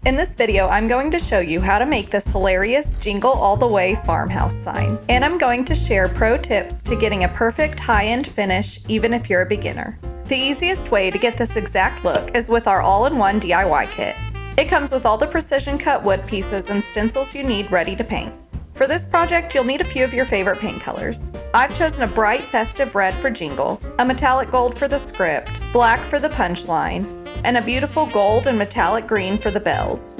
In this video, I'm going to show you how to make this hilarious Jingle All The Way farmhouse sign. And I'm going to share pro tips to getting a perfect high-end finish, even if you're a beginner. The easiest way to get this exact look is with our all-in-one DIY kit. It comes with all the precision cut wood pieces and stencils you need ready to paint. For this project, you'll need a few of your favorite paint colors. I've chosen a bright festive red for Jingle, a metallic gold for the script, black for the punchline, and a beautiful gold and metallic green for the bells.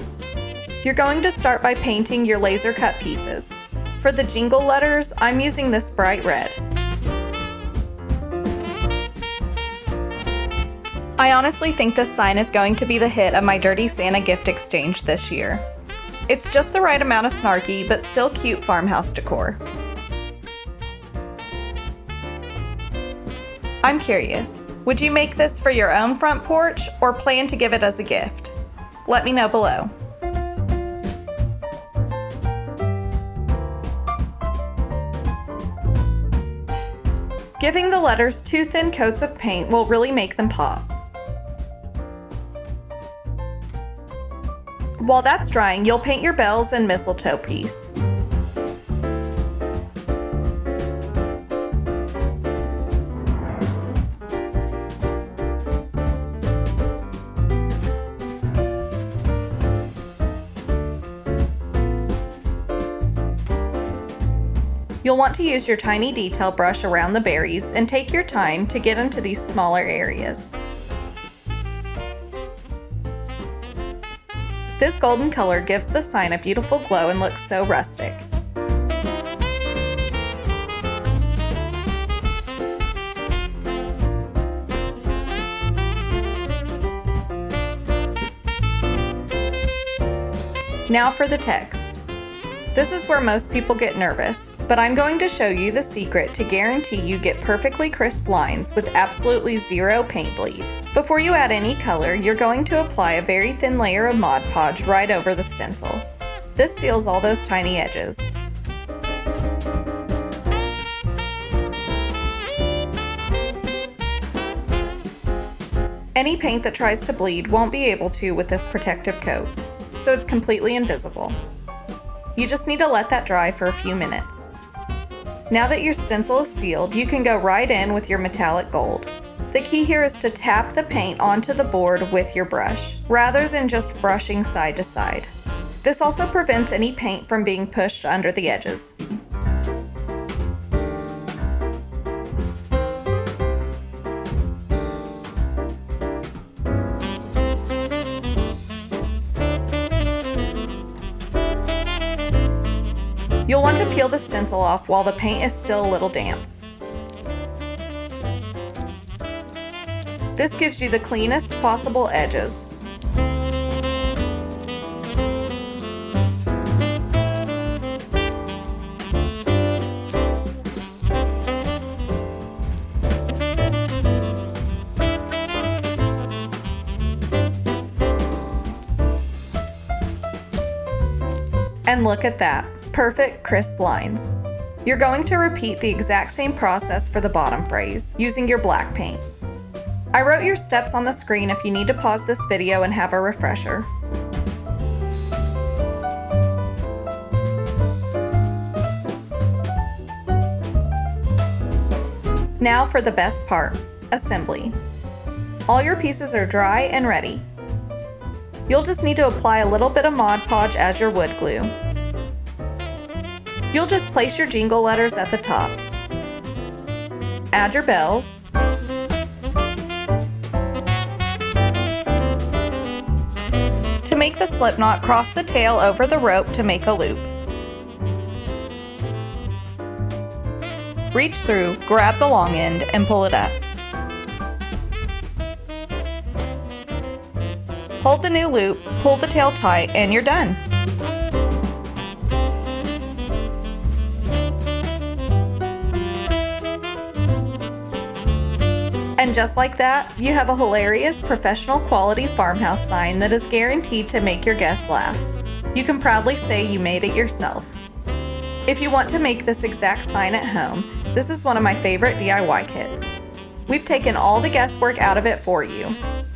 You're going to start by painting your laser cut pieces. For the Jingle letters, I'm using this bright red. I honestly think this sign is going to be the hit of my Dirty Santa gift exchange this year. It's just the right amount of snarky, but still cute farmhouse decor. I'm curious, would you make this for your own front porch or plan to give it as a gift? Let me know below. Giving the letters two thin coats of paint will really make them pop. While that's drying, you'll paint your bells and mistletoe piece. You'll want to use your tiny detail brush around the berries and take your time to get into these smaller areas. This golden color gives the sign a beautiful glow and looks so rustic. Now for the text. This is where most people get nervous, but I'm going to show you the secret to guarantee you get perfectly crisp lines with absolutely zero paint bleed. Before you add any color, you're going to apply a very thin layer of Mod Podge right over the stencil. This seals all those tiny edges. Any paint that tries to bleed won't be able to with this protective coat, so it's completely invisible. You just need to let that dry for a few minutes. Now that your stencil is sealed, you can go right in with your metallic gold. The key here is to tap the paint onto the board with your brush, rather than just brushing side to side. This also prevents any paint from being pushed under the edges. You'll want to peel the stencil off while the paint is still a little damp. This gives you the cleanest possible edges. And look at that. Perfect, crisp lines. You're going to repeat the exact same process for the bottom phrase, using your black paint. I wrote your steps on the screen if you need to pause this video and have a refresher. Now for the best part, assembly. All your pieces are dry and ready. You'll just need to apply a little bit of Mod Podge as your wood glue. You'll just place your Jingle letters at the top. Add your bells. To make the slip knot, cross the tail over the rope to make a loop. Reach through, grab the long end, and pull it up. Hold the new loop, pull the tail tight, and you're done. And just like that, you have a hilarious professional quality farmhouse sign that is guaranteed to make your guests laugh. You can proudly say you made it yourself. If you want to make this exact sign at home, this is one of my favorite DIY kits. We've taken all the guesswork out of it for you.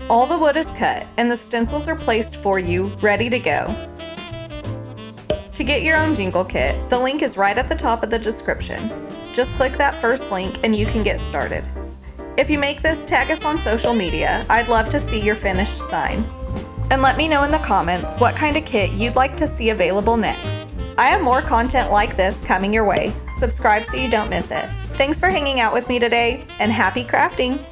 All the wood is cut and the stencils are placed for you, ready to go. To get your own jingle kit, the link is right at the top of the description. Just click that first link and you can get started. If you make this, tag us on social media. I'd love to see your finished sign. And let me know in the comments what kind of kit you'd like to see available next. I have more content like this coming your way. Subscribe so you don't miss it. Thanks for hanging out with me today, and happy crafting!